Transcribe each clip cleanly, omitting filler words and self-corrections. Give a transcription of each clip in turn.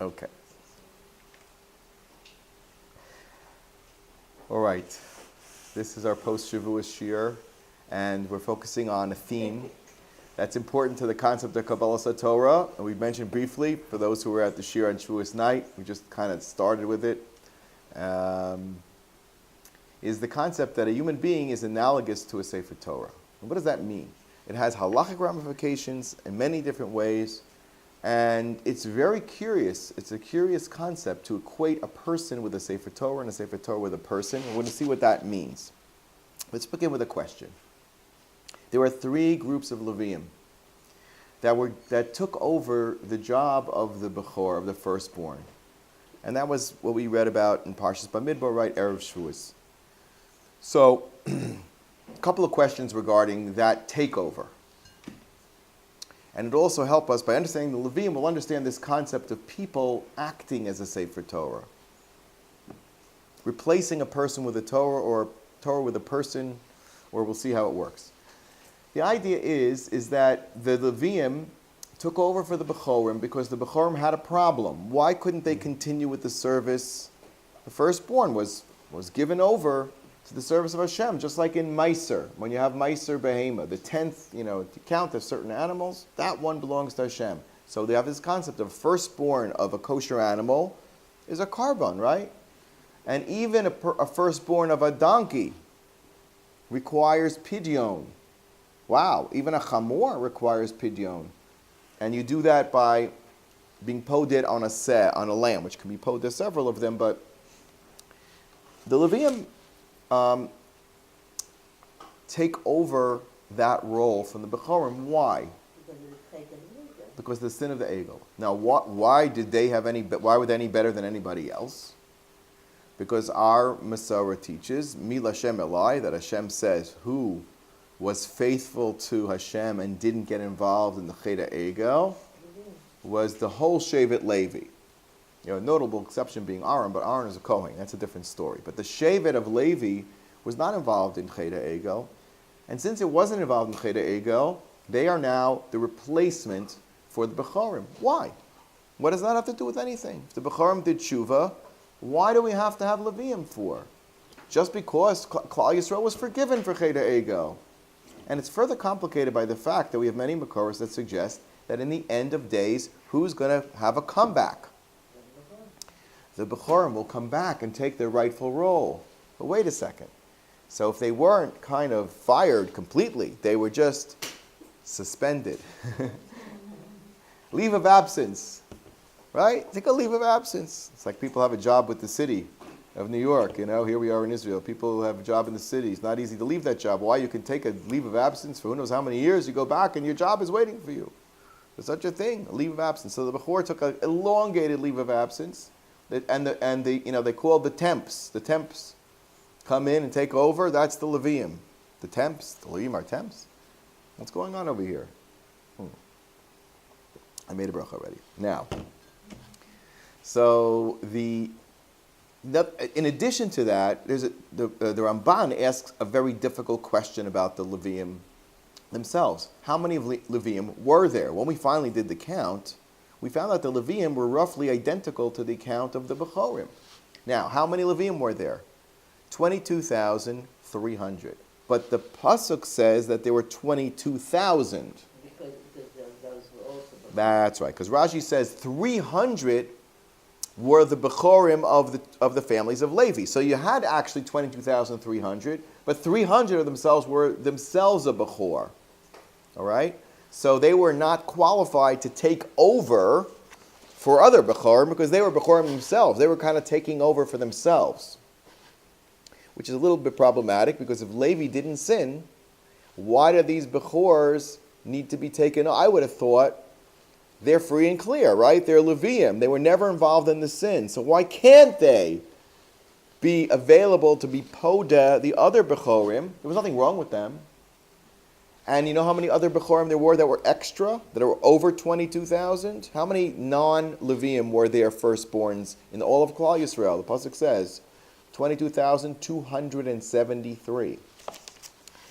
Okay. All right. This is our post-Shavuos Shiur, and we're focusing on a theme that's important to the concept of Kabbalah Torah. And we mentioned briefly, for those who were at the Shiur on Shavuos night, we just kind of started with it, is the concept that a human being is analogous to a Sefer Torah. And what does that mean? It has halachic ramifications in many different ways, and it's very curious. It's a curious concept to equate a person with a Sefer Torah and a Sefer Torah with a person. We're going to see what that means. Let's begin with a question. There were three groups of Leviim that took over the job of the Bechor, of the firstborn. And that was what we read about in Parshat Bamidbar, right, Erev Shavuos. So, a couple of questions regarding that takeover. And it also helps us, by understanding the Leviim, we'll understand this concept of people acting as a Sefer Torah. Replacing a person with a Torah, or a Torah with a person, or we'll see how it works. The idea is that the Leviim took over for the Bechorim because the Bechorim had a problem. Why couldn't they continue with the service? The firstborn was given over to the service of Hashem, just like in Meiser. When you have Meiser Behema, the 10th, to count of certain animals, that one belongs to Hashem. So they have this concept of firstborn of a kosher animal is a carbon, right? And even a firstborn of a donkey requires pidyon. Wow, even a chamor requires pidyon. And you do that by being poded on a lamb, which can be poded, several of them, but the Leviim take over that role from the Bechorim. Why? Because of the sin of the Egel. Now, why were they any better than anybody else? Because our Masorah teaches, Mil Hashem Elai, that Hashem says, who was faithful to Hashem and didn't get involved in the Chet Egel, was the whole Shevet Levi. A notable exception being Aaron, but Aaron is a Kohen. That's a different story. But the Shevet of Levi was not involved in Chet Egel. And since it wasn't involved in Chet Egel, they are now the replacement for the Bechorim. Why? What does that have to do with anything? If the Bechorim did Tshuva, why do we have to have Leviim for? Just because Klal Yisrael was forgiven for Chet Egel. And it's further complicated by the fact that we have many Makoros that suggest that in the end of days, who's going to have a comeback? The Bechorim will come back and take their rightful role. But wait a second. So if they weren't kind of fired completely, they were just suspended. Leave of absence. Right? Take a leave of absence. It's like people have a job with the city of New York. Here we are in Israel. People have a job in the city. It's not easy to leave that job. Why? You can take a leave of absence for who knows how many years. You go back and your job is waiting for you. There's such a thing, a leave of absence. So the Bechor took an elongated leave of absence. They call the temps. The temps come in and take over. That's the Leviim. The temps, the Leviim are temps. What's going on over here? I made a bracha already. Now, so in addition to that, the Ramban asks a very difficult question about the Leviim themselves. How many Leviim were there? When we finally did the count, we found out the Leviim were roughly identical to the count of the Bechorim. Now, how many Leviim were there? 22,300. But the Pasuk says that there were 22,000. Because those were also Bechorim. That's right, because Rashi says 300 were the Bechorim of the families of Levi. So you had actually 22,300, but 300 of themselves were themselves a Bechor. All right? So they were not qualified to take over for other Bechorim because they were Bechorim themselves. They were kind of taking over for themselves, which is a little bit problematic because if Levi didn't sin, why do these Bechors need to be taken? I would have thought they're free and clear, right? They're Leviim. They were never involved in the sin. So why can't they be available to be Poda, the other Bechorim? There was nothing wrong with them. And you know how many other Bechorim there were that were extra, that were over 22,000? How many non-Leviim were there firstborns in all of Klal Yisrael? The Pasuk says 22,273.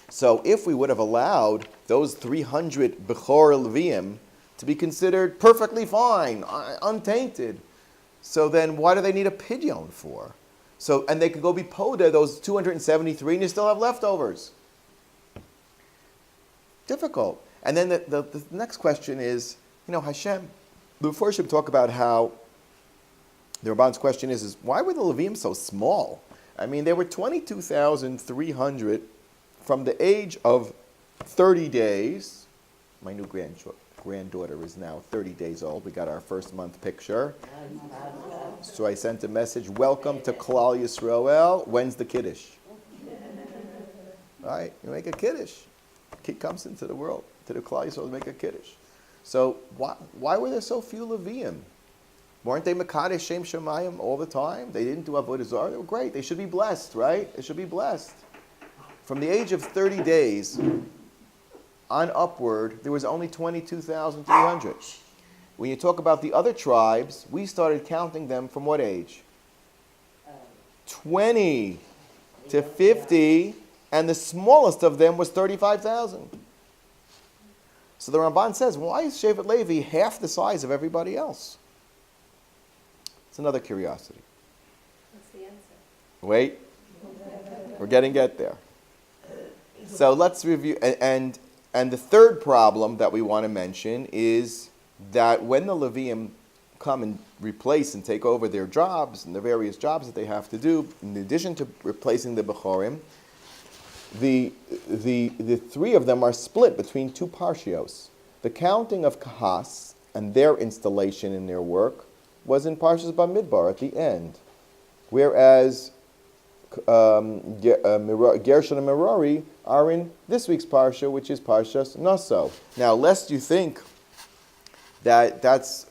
So if we would have allowed those 300 Bechor Leviim to be considered perfectly fine, untainted, So then why do they need a pidyon for? So, and they could go be poda, those 273, and you still have leftovers. Difficult. And then the next question is, Hashem, the Mepharshim talk about how, the Ramban's question is why were the Levim so small? I mean, they were 22,300 from the age of 30 days. My new granddaughter is now 30 days old. We got our first month picture. So I sent a message, welcome to Klal Yisrael. When's the Kiddush? All right, you make a Kiddush. Kid comes into the world, to the Klal Yisrael to make a Kiddush. So why were there so few Levim? Weren't they Mekadesh Shem Shemayim all the time? They didn't do Avodah Zarah. They were great. They should be blessed, right? They should be blessed. From the age of 30 days on upward, there was only 22,300. When you talk about the other tribes, we started counting them from what age? 20 to 50, and the smallest of them was 35,000. So the Ramban says, why is Shevet Levi half the size of everybody else? It's another curiosity. What's the answer? Wait. We're getting there. So let's review. And the third problem that we want to mention is that when the Levium come and replace and take over their jobs and the various jobs that they have to do, in addition to replacing the Bechorim, the three of them are split between two parshios. The counting of Kahas and their installation in their work was in Parshas Bamidbar at the end, whereas Gershon and Merari are in this week's Parsha, which is Parshas Naso. Now, lest you think that that's,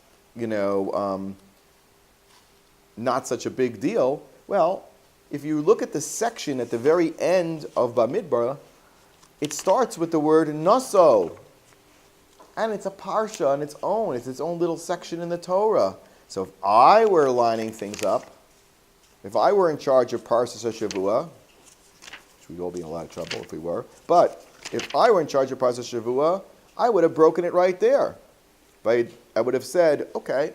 not such a big deal, well, if you look at the section at the very end of Bamidbar, it starts with the word Naso. And it's a Parsha on its own. It's its own little section in the Torah. So if I were lining things up, if I were in charge of Parshat Shavua, which we'd all be in a lot of trouble if we were, but if I were in charge of Parshat Shavua, I would have broken it right there. I would have said, okay,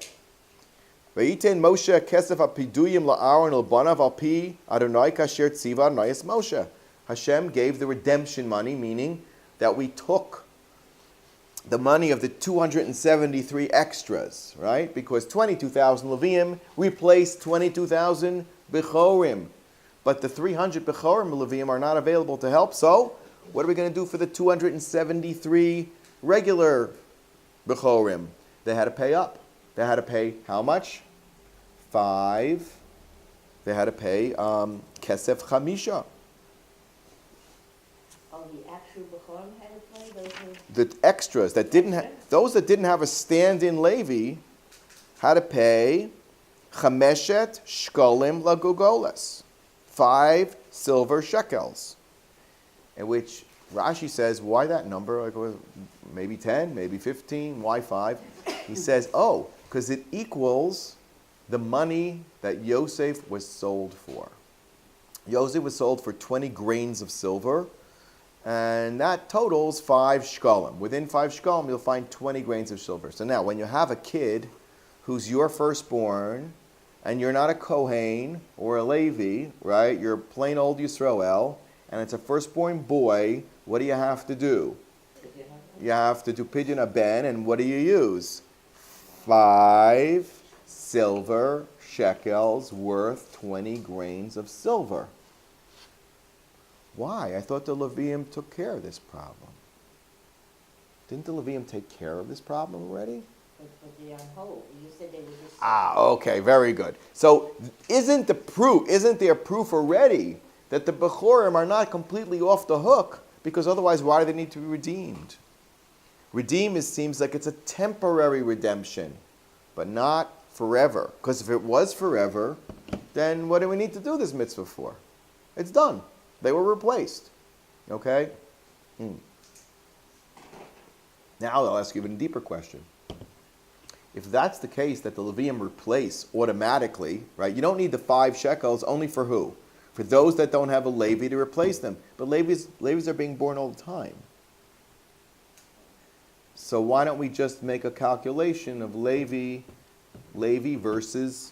Vayiten Moshe kesef apiduyim la'aron l'banav al pi Adonai kasher tziva nayas Moshe. Hashem gave the redemption money, meaning that we took the money of the 273 extras, right? Because 22,000 Leviim replaced 22,000 Bechorim. But the 300 Bechorim Leviim are not available to help, so what are we going to do for the 273 regular Bechorim? They had to pay up. They had to pay how much? 5. They had to pay Kesef Chamisha. Oh, the actual Bechorim had to play? Those were... The extras that didn't have, those that didn't have a stand-in Levi had to pay Chameshet Shkolim Lagugolas, 5 silver shekels. In which Rashi says, why that number? Like, maybe 10, maybe 15, why 5? He says, because it equals the money that Yosef was sold for. Yosef was sold for 20 grains of silver, and that totals 5 shkolim. Within 5 shkolim, you'll find 20 grains of silver. So now, when you have a kid who's your firstborn, and you're not a Kohen or a Levi, right? You're plain old Yisrael, and it's a firstborn boy, what do you have to do? You have to do pidyon aben, and what do you use? 5 silver shekels worth 20 grains of silver. Why? I thought the Levium took care of this problem. Didn't the Levium take care of this problem already? But they're on hold. You said they were just... Okay, very good. So isn't there proof already that the Bechorim are not completely off the hook? Because otherwise, why do they need to be redeemed? Redeem seems like it's a temporary redemption, but not forever. Because if it was forever, then what do we need to do this mitzvah for? It's done. They were replaced. Okay? Now I'll ask you even a deeper question. If that's the case, that the Levium replace automatically, right? You don't need the 5 shekels only for who? For those that don't have a Levi to replace them. But Levis are being born all the time. So why don't we just make a calculation of Levi versus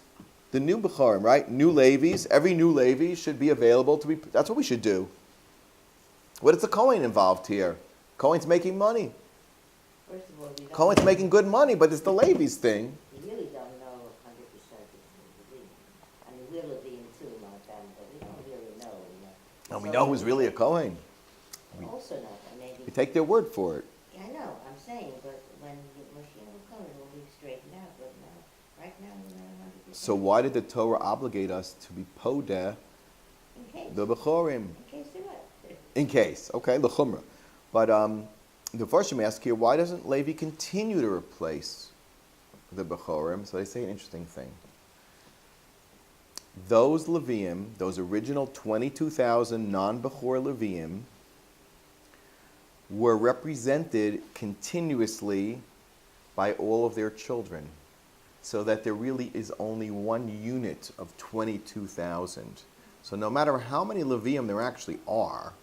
The new Bechorim, right? New Levies. Every new Levi should be available to be. That's what we should do. What is the Kohen involved here? Kohen's making money. First of all, we don't. Kohen's making good money, but it's the Levies thing. We really don't know 100% it's Levine. I mean, we're Levine too, my family, but we don't really know. And we know who's really a Kohen. Also not, maybe. We take their word for it. Yeah, I know, I'm saying, but when Moshiach will come, it will be straightened out, but now, right now, we're not 100%. So why did the Torah obligate us to be podeh In case, the Bechorim? in case they're what? In case, okay, the Chumrah. But the Farshim ask here, why doesn't Levi continue to replace the Bechorim? So they say an interesting thing. Those Leviim, those original 22,000 non-Bechor Leviim, were represented continuously by all of their children, so that there really is only one unit of 22,000. So no matter how many Leviim there actually are,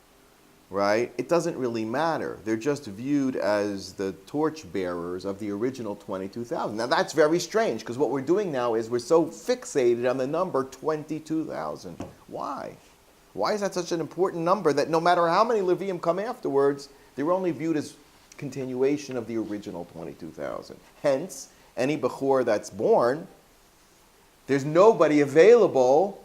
right, it doesn't really matter. They're just viewed as the torch bearers of the original 22,000. Now that's very strange, because what we're doing now is we're so fixated on the number 22,000. Why? Why is that such an important number that no matter how many Leviim come afterwards, they're only viewed as continuation of the original 22,000. Hence, any Bechor that's born, there's nobody available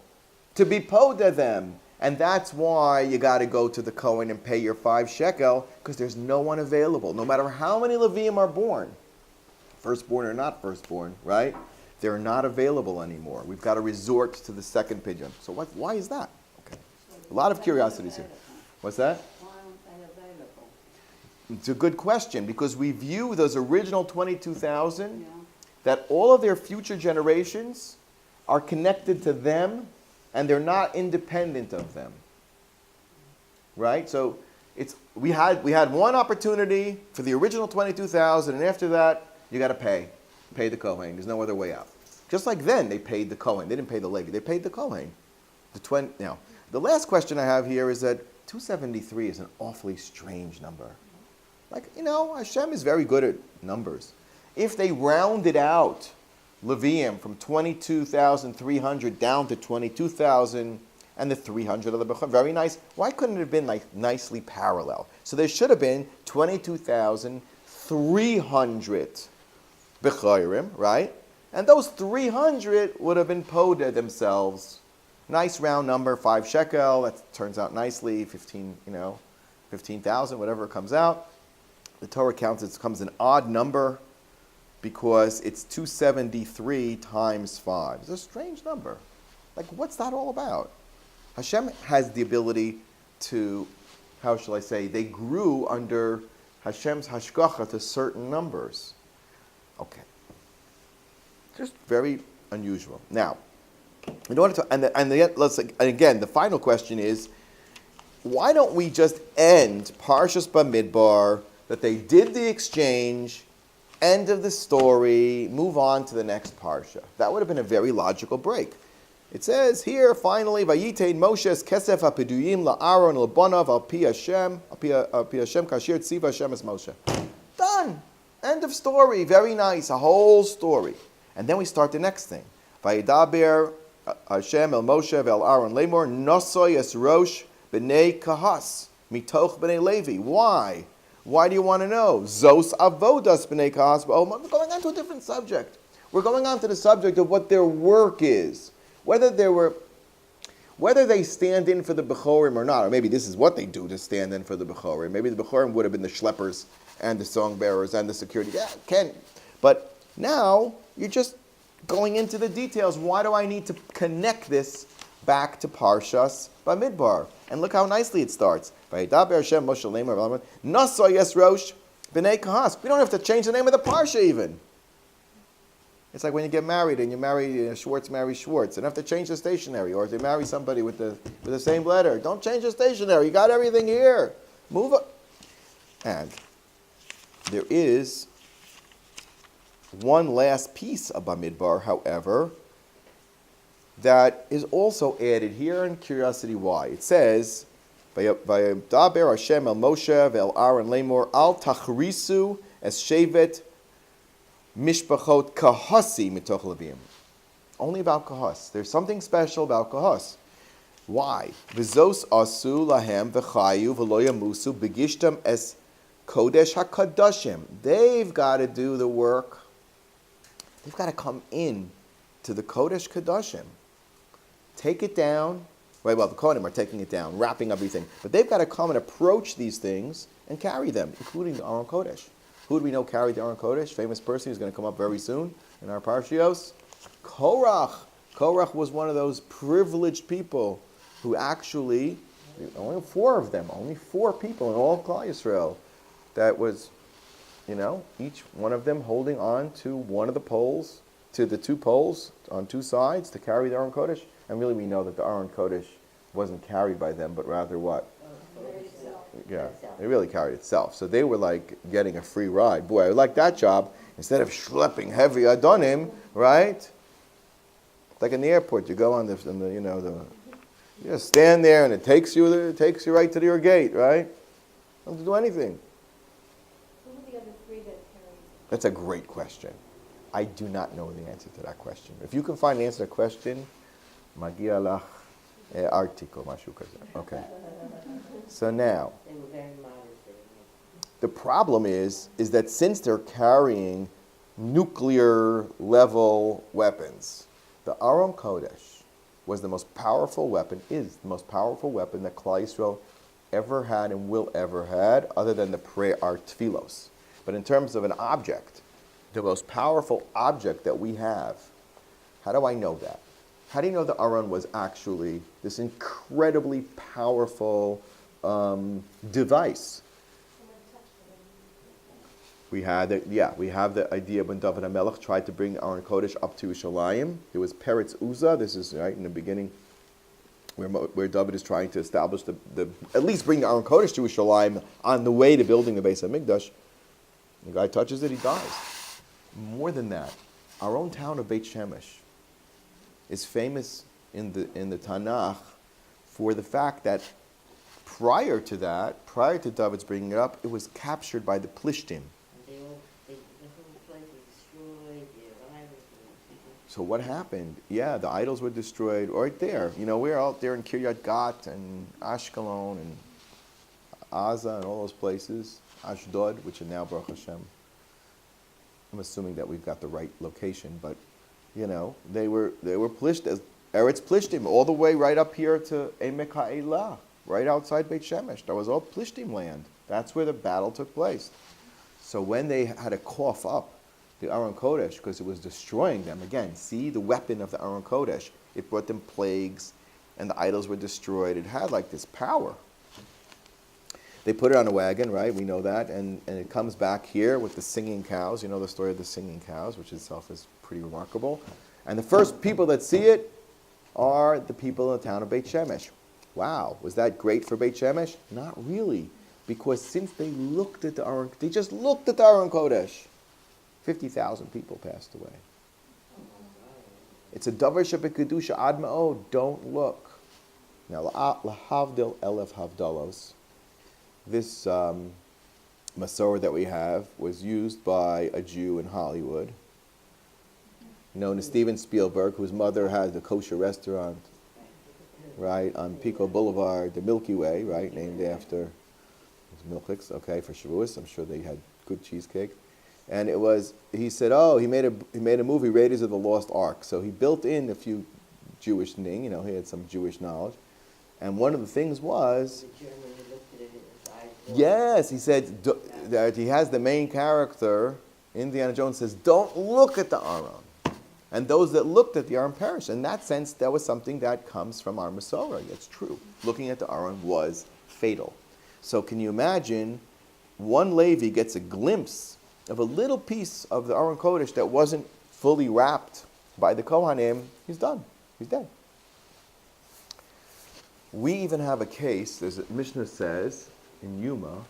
to be podeh them. And that's why you got to go to the Kohen and pay your 5 shekel, because there's no one available. No matter how many Leviim are born, firstborn or not firstborn, right? They're not available anymore. We've got to resort to the second pidyon. So why is that? Okay. A lot of curiosities here. What's that? It's a good question, because we view those original 22,000, that all of their future generations are connected to them, and they're not independent of them. Right? So we had one opportunity for the original 22,000, and after that, you got to pay the Kohen. There's no other way out. Just like then, they paid the Kohen. They didn't pay the Levi. They paid the Kohen. Now, the last question I have here is that 273 is an awfully strange number. Like, Hashem is very good at numbers. If they rounded out Leviim from 22,300 down to 22,000 and the 300 of the Bechor, very nice. Why couldn't it have been like nicely parallel? So there should have been 22,300 Bechorim, right? And those 300 would have been podeh themselves. Nice round number, 5 shekel. That turns out nicely, 15,000, whatever it comes out. The Torah counts it comes an odd number because it's 273 times 5. It's a strange number. Like, what's that all about? Hashem has the ability to, how shall I say, they grew under Hashem's hashgacha to certain numbers. Okay. Just very unusual. Now, in order to, and again, the final question is, why don't we just end Parshas Bamidbar, that they did the exchange, end of the story, move on to the next parsha? That would have been a very logical break. It says here, finally, Vayitein Moshe kesef hapiduyim la'aron l'bonav al pi Hashem kashir tziva Hashem es Moshe. Done. End of story. Very nice. A whole story. And then we start the next thing. Vayidaber Hashem el Moshe ve'el Aaron lemor Naso yesrosh b'nei kahas mitoch b'nei Levi. Why? Why do you want to know? Zos avodas b'nei kahas. We're going on to a different subject. We're going on to the subject of what their work is. Whether they stand in for the Bechorim or not, or maybe this is what they do to stand in for the Bechorim. Maybe the Bechorim would have been the schleppers and the song bearers and the security. Yeah, can. But now you're just going into the details. Why do I need to connect this back to Parshas Bamidbar? And look how nicely it starts. Vayidaber Hashem Moshe lemor Naso yesrosh b'nei kahas. We don't have to change the name of the parsha even. It's like when you get married and you marry Schwartz marries Schwartz. You don't have to change the stationery. Or if you marry somebody with the same letter, don't change the stationery. You got everything here. Move up. And there is one last piece of Bamidbar, however, that is also added here, and curiosity why. It says, Vayidaber Hashem el Moshe ve'el Aaron lemor al tachrisu es shevet Mishpachot kahasi mitoch Leviim. only about kahos. There's something special about kahos. Why? V'zos asu lahem v'chayu v'lo yamusu begishtam es kodesh hakadashim. They've got to do the work. They've got to come in to the kodesh kadashim, take it down. Right, well, the Kohanim are taking it down, wrapping everything. But they've got to come and approach these things and carry them, including the Aron Kodesh. Who do we know carried the Aron Kodesh? Famous person who's going to come up very soon in our Parshios. Korach. Korach was one of those privileged people who actually, only 4 of them, only 4 people in all of Klal Yisrael, that was, each one of them holding on to one of the poles, to the 2 poles on 2 sides to carry the Aron Kodesh. And really we know that the Aron Kodesh wasn't carried by them, but rather what? Yeah, it really carried itself. So they were like getting a free ride. Boy, I like that job. Instead of schlepping heavy adonim, right? Like in the airport, you go on you just stand there and it takes you right to your gate, right? Don't have to do anything. Who were the other 3 that carried? That's a great question. I do not know the answer to that question. If you can find the answer to that question, Magia lach artiko, mashu kaze. Okay. So now, They were very modest. the problem is that since they're carrying nuclear level weapons, the Aron Kodesh was the most powerful weapon, is the most powerful weapon that Klal Yisrael ever had and will ever had, other than the prayer, our tefillos. But in terms of an object, the most powerful object that we have, how do I know that? How do you know the Aron was actually this incredibly powerful device? We have the idea when David HaMelech tried to bring Aron Kodesh up to Yerushalayim. There was Peretz Uzzah. This is right in the beginning, where David is trying to establish at least bring the Aron Kodesh to Yerushalayim on the way to building the Beis HaMikdash. The guy touches it, he dies. More than that, our own town of Beit Shemesh is famous in the Tanakh for the fact that prior to David's bringing it up, it was captured by the Plishtim. And the whole place was destroyed, the idols were. So what happened? Yeah, the idols were destroyed right there. We're out there in Kiryat Gat and Ashkelon and Aza and all those places, Ashdod, which are now Baruch Hashem. I'm assuming that we've got the right location, but they were Eretz Plishtim, all the way right up here to Emek HaElah, right outside Beit Shemesh. That was all Plishtim land. That's where the battle took place. So when they had to cough up the Aron Kodesh, because it was destroying them, again, see the weapon of the Aron Kodesh, it brought them plagues, and the idols were destroyed. It had like this power. They put it on a wagon, right? We know that. And it comes back here with the singing cows. You know the story of the singing cows, which itself is pretty remarkable. And the first people that see it are the people in the town of Beit Shemesh. Wow, was that great for Beit Shemesh? Not really. Because since they just looked at the Aron Kodesh, 50,000 people passed away. It's a davar shebekudusha ad ma'od. Don't look. Now, lahavdil elef havdalos. This Masorah that we have was used by a Jew in Hollywood, known as Steven Spielberg, whose mother had the kosher restaurant, right, on Pico Boulevard, the Milky Way, right, named after Milkix, okay, for Shavuos. I'm sure they had good cheesecake. And he said, he made a movie, Raiders of the Lost Ark. So he built in a few Jewish things, he had some Jewish knowledge. And one of the things was, yes, he said that he has the main character, Indiana Jones says, don't look at the Aron. And those that looked at the Aron perished. In that sense, that was something that comes from our Masorah. That's true. Looking at the Aron was fatal. So can you imagine, one Levi gets a glimpse of a little piece of the Aron Kodesh that wasn't fully wrapped by the Kohanim, he's done. He's dead. We even have a case, there's a Mishnah says, in Yuma,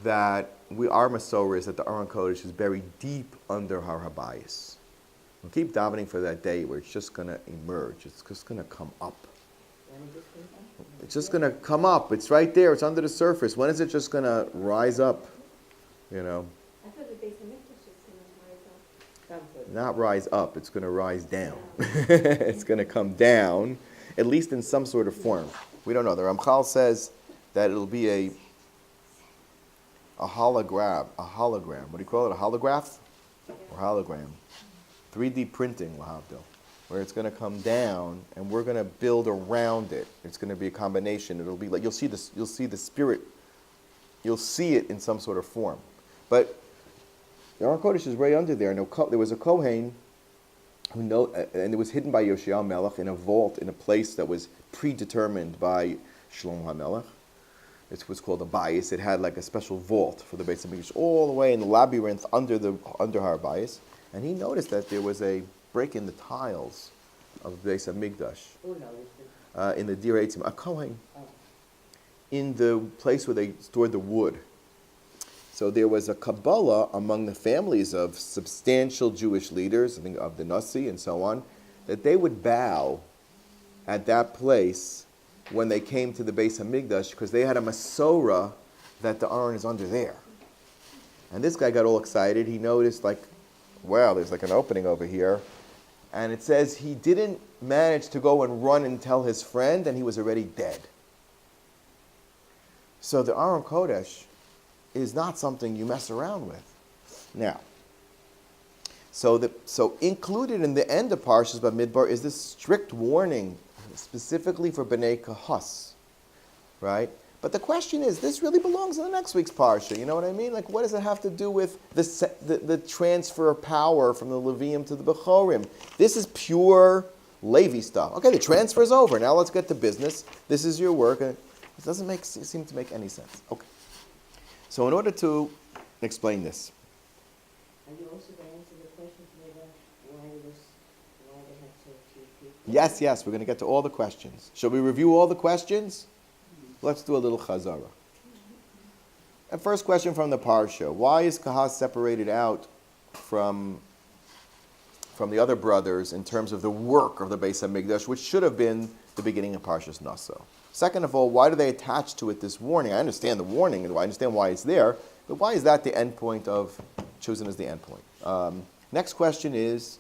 that our Masorah is that the Aron Kodesh is buried deep under Har HaBayis. We'll keep davening for that day where it's just going to emerge. It's just going to come up. When is this going to come? It's just going to come up. It's right there. It's under the surface. When is it just going to rise up? I thought the Beis HaMikdash is going to rise up. Not rise up, it's going to rise down. It's going to come down, at least in some sort of form. We don't know. The Ramchal says that it'll be a hologram. What do you call it? A holograph? Or hologram. 3D printing, lahavdil, where it's going to come down and we're going to build around it. It's going to be a combination. It'll be like you'll see the spirit. You'll see it in some sort of form. But the Aron Kodesh is right under there. There was a Kohen and it was hidden by Yoshiyahu Melech in a vault in a place that was predetermined by Shlomo HaMelech. It was called a bayis. It had like a special vault for the Beis HaMikdash all the way in the labyrinth under Har Bayis. And he noticed that there was a break in the tiles of the Beis HaMikdash. Who noticed it? In the Dir Eitzim, a Kohen, Oh. in the place where they stored the wood. So there was a Kabbalah among the families of substantial Jewish leaders, I think of the Nasi and so on, that they would bow at that place when they came to the Beis HaMikdash because they had a Masorah that the Aron is under there. And this guy got all excited. He noticed wow, there's like an opening over here. And it says he didn't manage to go and run and tell his friend, and he was already dead. So the Aron Kodesh is not something you mess around with. Now, so included in the end of Parshas Bamidbar is this strict warning, specifically for Bnei Kahas, right? But the question is, this really belongs in the next week's Parsha. You know what I mean? Like, what does it have to do with the transfer of power from the Levium to the Bechorim? This is pure Levi stuff. Okay, the transfer is over. Now let's get to business. This is your work. It doesn't seem to make any sense. Okay. So in order to explain this. Are you also going to answer the question about why they have so few people? Yes, we're going to get to all the questions. Shall we review all the questions? Let's do a little chazara. And first question from the Parsha. Why is Kahas separated out from the other brothers in terms of the work of the Beis HaMikdash, which should have been the beginning of Parshas Naso? Second of all, why do they attach to it this warning? I understand the warning and I understand why it's there, but why is that the end point chosen as the end point? Next question is,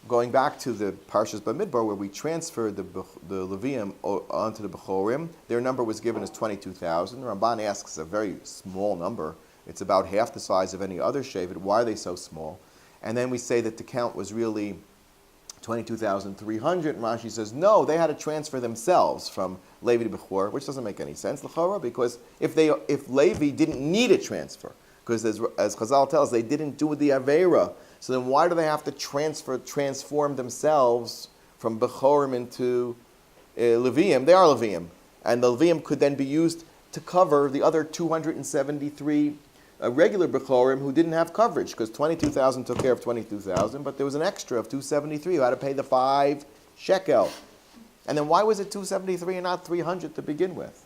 going back to the Parshas Bamidbar, where we transferred the Levium onto the Bechorim, their number was given as 22,000. Ramban asks a very small number. It's about half the size of any other Shevet. Why are they so small? And then we say that the count was really 22,300. And Rashi says, no, they had to transfer themselves from Levi to Bechor, which doesn't make any sense, l'chora, because if Levi didn't need a transfer, because as Chazal tells us, they didn't do the Aveira, so then why do they have to transform themselves from Bechorim into Levium? They are Levium. And the Levium could then be used to cover the other 273 regular Bechorim who didn't have coverage, because 22,000 took care of 22,000, but there was an extra of 273 who had to pay the 5 shekel. And then why was it 273 and not 300 to begin with?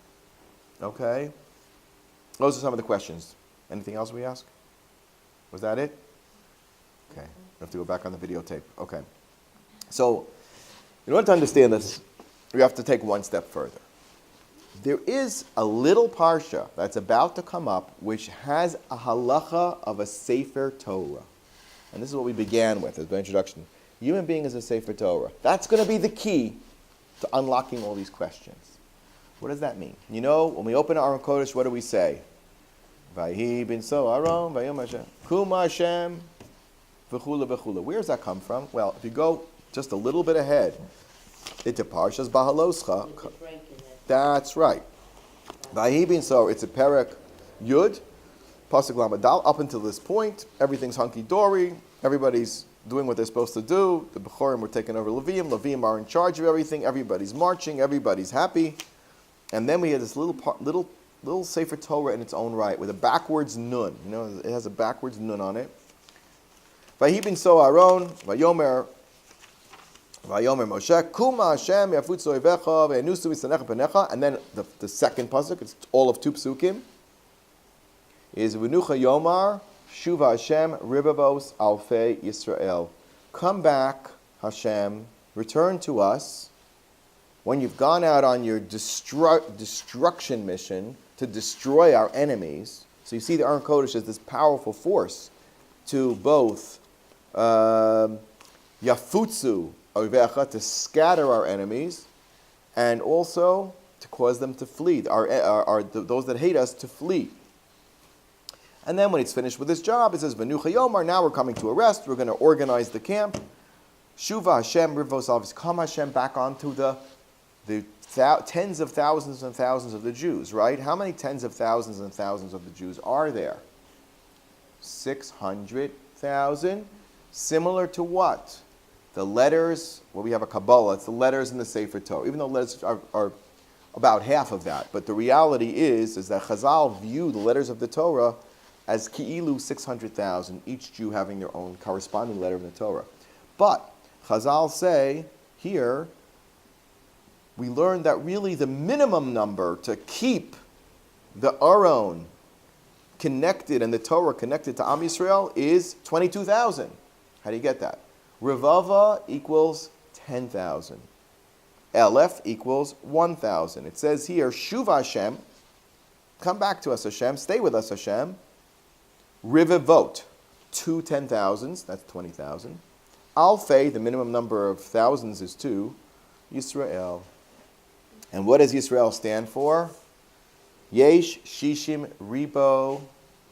Okay? Those are some of the questions. Anything else we ask? Was that it? Okay. We have to go back on the videotape. Okay. So, in order to understand this, we have to take one step further. There is a little parsha that's about to come up which has a halacha of a Sefer Torah. And this is what we began with as an introduction. Human being is a Sefer Torah. That's going to be the key to unlocking all these questions. What does that mean? You know, when we open Aron Kodesh, what do we say? Vayhi bin so Aron, Vayom Hashem, Kuma Hashem, v'chula v'chula. Where does that come from? Well, if you go just a little bit ahead, into Parshas Bahaloscha. That's right. Vayhi bin so, it's a Perek Yud, Pasuk Lamadal. Up until this point, everything's hunky-dory. Everybody's doing what they're supposed to do. The Bechorim were taking over Levium. Levium are in charge of everything. Everybody's marching. Everybody's happy. And then we had this little Sefer Torah in its own right with a backwards nun. You know, it has a backwards nun on it. Vayhi bin so Aaron, Vayomer Moshe, Kuma Hashem yafutzu oivecha ve'enusu misanecha panecha. And then the second pasuk, it's all of 2 psukim, is V'nucha Yomar, Shuva Hashem, Ribavos Alfei Yisrael. Come back, Hashem, return to us when you've gone out on your destruction mission to destroy our enemies. So you see the Aron Kodesh as this powerful force to both Yafutsu oivecha, to scatter our enemies, and also to cause them to flee, those that hate us to flee. And then when he's finished with his job, it says, Venucha Yomar, now we're coming to a rest, we're going to organize the camp. Shuva Hashem Rivos Alvis, come Hashem back onto the tens of thousands and thousands of the Jews, right? How many tens of thousands and thousands of the Jews are there? 600,000. Similar to what? The letters, well, we have a Kabbalah, it's the letters in the Sefer Torah, even though letters are about half of that. But the reality is that Chazal view the letters of the Torah as ki'ilu 600,000, each Jew having their own corresponding letter of the Torah. But Chazal say here, we learn that really the minimum number to keep the Aron connected and the Torah connected to Am Yisrael is 22,000. How do you get that? Revava equals 10,000. Elef equals 1,000. It says here, Shuva Hashem, come back to us Hashem, stay with us Hashem. Rivavot, 2 10,000s, that's 20,000. Alfei, the minimum number of thousands is 2. Yisrael. And what does Yisrael stand for? Yesh Shishim Ribo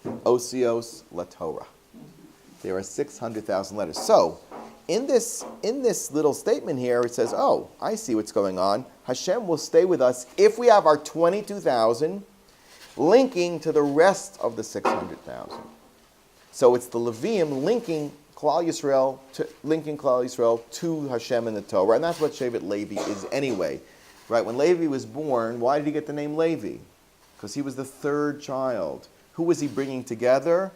Osios LaTorah. There are 600,000 letters. So, in this little statement here, it says, oh, I see what's going on. Hashem will stay with us if we have our 22,000 linking to the rest of the 600,000. So it's the Levium linking Klal Yisrael to Hashem and the Torah, and that's what Shevet Levi is anyway. Right? When Levi was born, why did he get the name Levi? Because he was the third child. Who was he bringing together?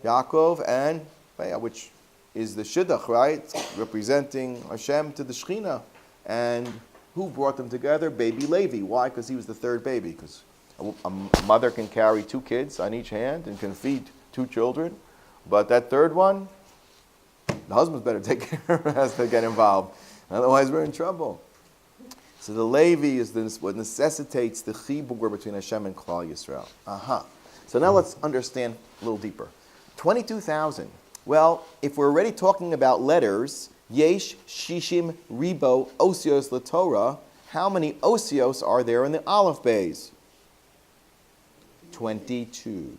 Yaacov and Leah, which is the Shidduch, right? Representing Hashem to the Shekhinah. And who brought them together? Baby Levi. Why? Because he was the third baby. Because a mother can carry 2 kids on each hand and can feed 2 children. But that third one, the husband's better take care of it, has to get involved. Otherwise, we're in trouble. So the Levi is what necessitates the chibur between Hashem and Klal Yisrael. So now let's understand a little deeper. 22,000. Well, if we're already talking about letters, Yesh Shishim Ribo Osios LaTorah, how many Osios are there in the Aleph Beis? 22.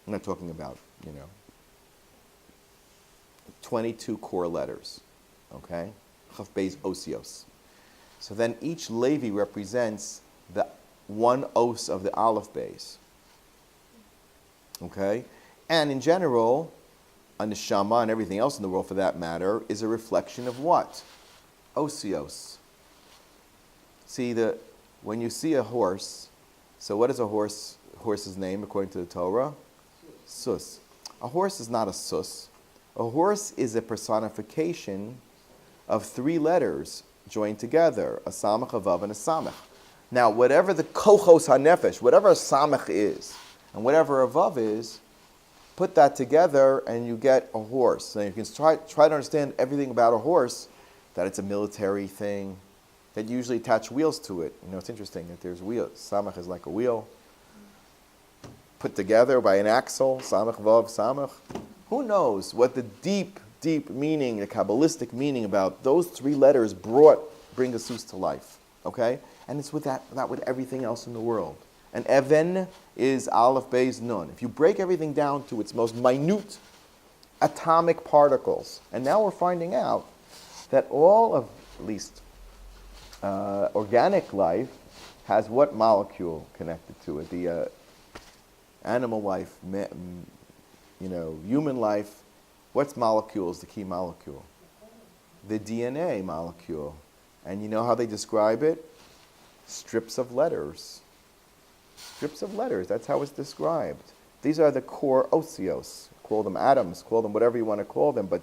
I'm not talking about, 22 core letters. Okay? Chaf Beis Osios. So then each Levi represents the one os of the Aleph Beis. Okay? And in general, a neshama and everything else in the world for that matter is a reflection of what? Osios. See, when you see a horse, so what is a horse's name according to the Torah? Sus. A horse is not a sus. A horse is a personification of 3 letters joined together, a samach, a vav, and a samach. Now, whatever the kochos hanefesh, whatever a samach is, and whatever a vav is, put that together and you get a horse. And you can try to understand everything about a horse, that it's a military thing, that you usually attach wheels to it. It's interesting that there's wheels. Samach is like a wheel, put together by an axle, samach, vav, samach. Who knows what the deep meaning, the Kabbalistic meaning about those 3 letters bring a sus to life, okay? And it's with that with everything else in the world. And Even is Aleph Beis Nun. If you break everything down to its most minute atomic particles, and now we're finding out that all of, at least, organic life has what molecule connected to it? The animal life, human life. What's molecule is the key molecule? The DNA molecule. And you know how they describe it? Strips of letters. Strips of letters, that's how it's described. These are the core osios. Call them atoms, call them whatever you want to call them, but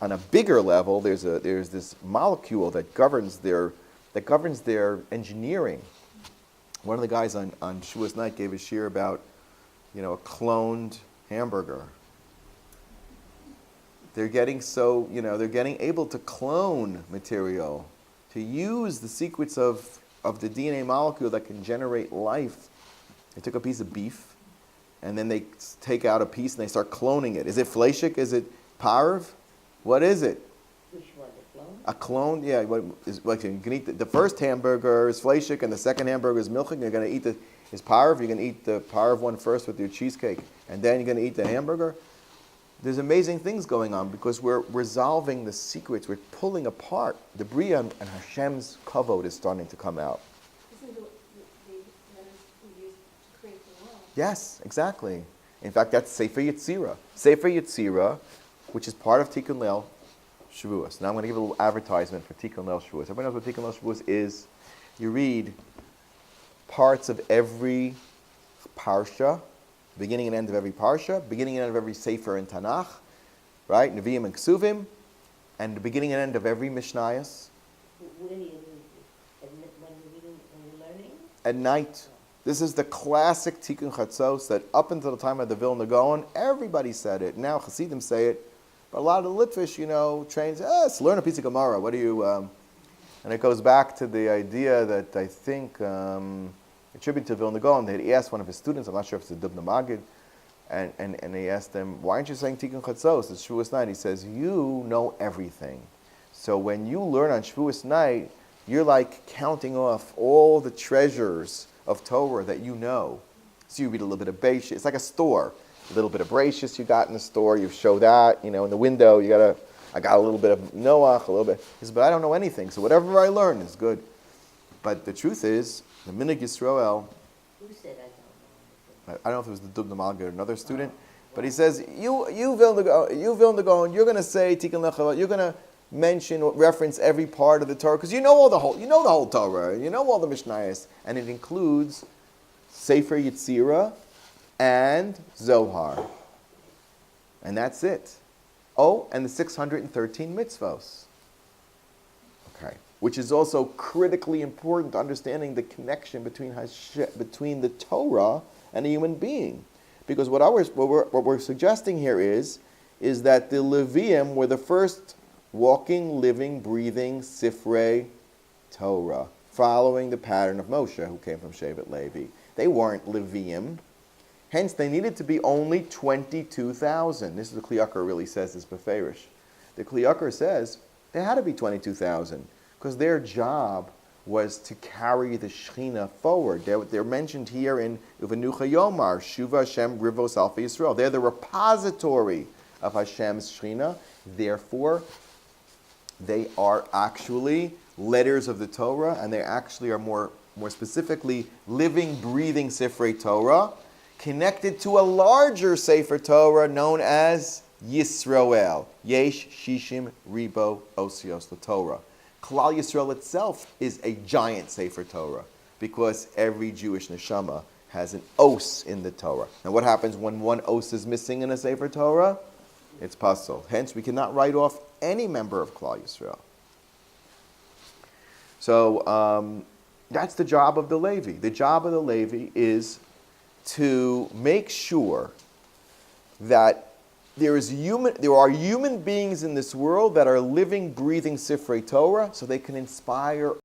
on a bigger level, there's this molecule that governs their engineering. One of the guys on Shavuos night gave a shiur about, a cloned hamburger. They're getting able to clone material, to use the secrets of the DNA molecule that can generate life. They took a piece of beef and then they take out a piece and they start cloning it. Is it fleshik? Is it parv? What is it? Which one, the clone? A clone, yeah. You can eat the first hamburger is fleshik, and the second hamburger is milchik. You're going to eat is parv. You're going to eat the parv one first with your cheesecake, and then you're going to eat the hamburger. There's amazing things going on because we're resolving the secrets. We're pulling apart. The Bria and Hashem's kavod is starting to come out. This is the letters we use to create the world. Yes, exactly. In fact, that's Sefer Yetzirah. Sefer Yetzirah, which is part of Tikkun Leil Shavuos. Now I'm going to give a little advertisement for Tikkun Leil Shavuos. Everybody knows what Tikkun Leil Shavuos is. You read parts of every parsha, beginning and end of every parsha, beginning and end of every sefer in Tanakh, right? Nevi'im and Ksuvim, and the beginning and end of every Mishnayos. When are you learning? At night. This is the classic Tikkun Chatzos that up until the time of the Vilna Gaon, everybody said it. Now Hasidim say it, but a lot of the Litvish, trains, let's learn a piece of Gemara. What do you... And it goes back to the idea that I think... attributed to Vilna Gaon, they had asked one of his students, I'm not sure if it's the Dubna Magid, and they asked him, why aren't you saying Tikkun Chatzos? It's Shavuos night. He says, you know everything. So when you learn on Shavuos night, you're like counting off all the treasures of Torah that you know. So you read a little bit of Beishis. It's like a store. A little bit of Beishis you got in the store, you show that, in the window, I got a little bit of Noach, a little bit. He says, but I don't know anything, so whatever I learn is good. But the truth is, the Minig Yisrael, Who said I don't know? I don't know if it was the Dubna Malga or another student, but he says, you Vilna Gaon, you're going to say Tikkun Lechavat, you're going to mention or reference every part of the Torah, because you know the whole Torah, you know all the Mishnayos, and it includes Sefer Yetzirah and Zohar. And that's it. Oh, and the 613 mitzvos. Okay. Which is also critically important to understanding the connection between the Torah and a human being. Because what we're suggesting here is that the Levium were the first walking, living, breathing Sifrei Torah, following the pattern of Moshe, who came from Shevet Levi. They weren't Levium. Hence, they needed to be only 22,000. This is what the Kli Yakar really says, this Beferish. The Kli Yakar says they had to be 22,000. Because their job was to carry the Shechina forward. They're mentioned here in Uvenucha Yomar, Shuva Hashem Rivos Alpha Yisrael. They're the repository of Hashem's Shechina. Therefore, they are actually letters of the Torah, and they actually are more specifically living, breathing Sifrei Torah, connected to a larger Sefer Torah known as Yisroel. Yesh Shishim Ribo Osios, the Torah. Klal Yisrael itself is a giant Sefer Torah because every Jewish neshama has an os in the Torah. Now what happens when one os is missing in a Sefer Torah? It's pasul. Hence we cannot write off any member of Klal Yisrael. So that's the job of the Levi. The job of the Levi is to make sure that there are human beings in this world that are living, breathing Sifrei Torah, so they can inspire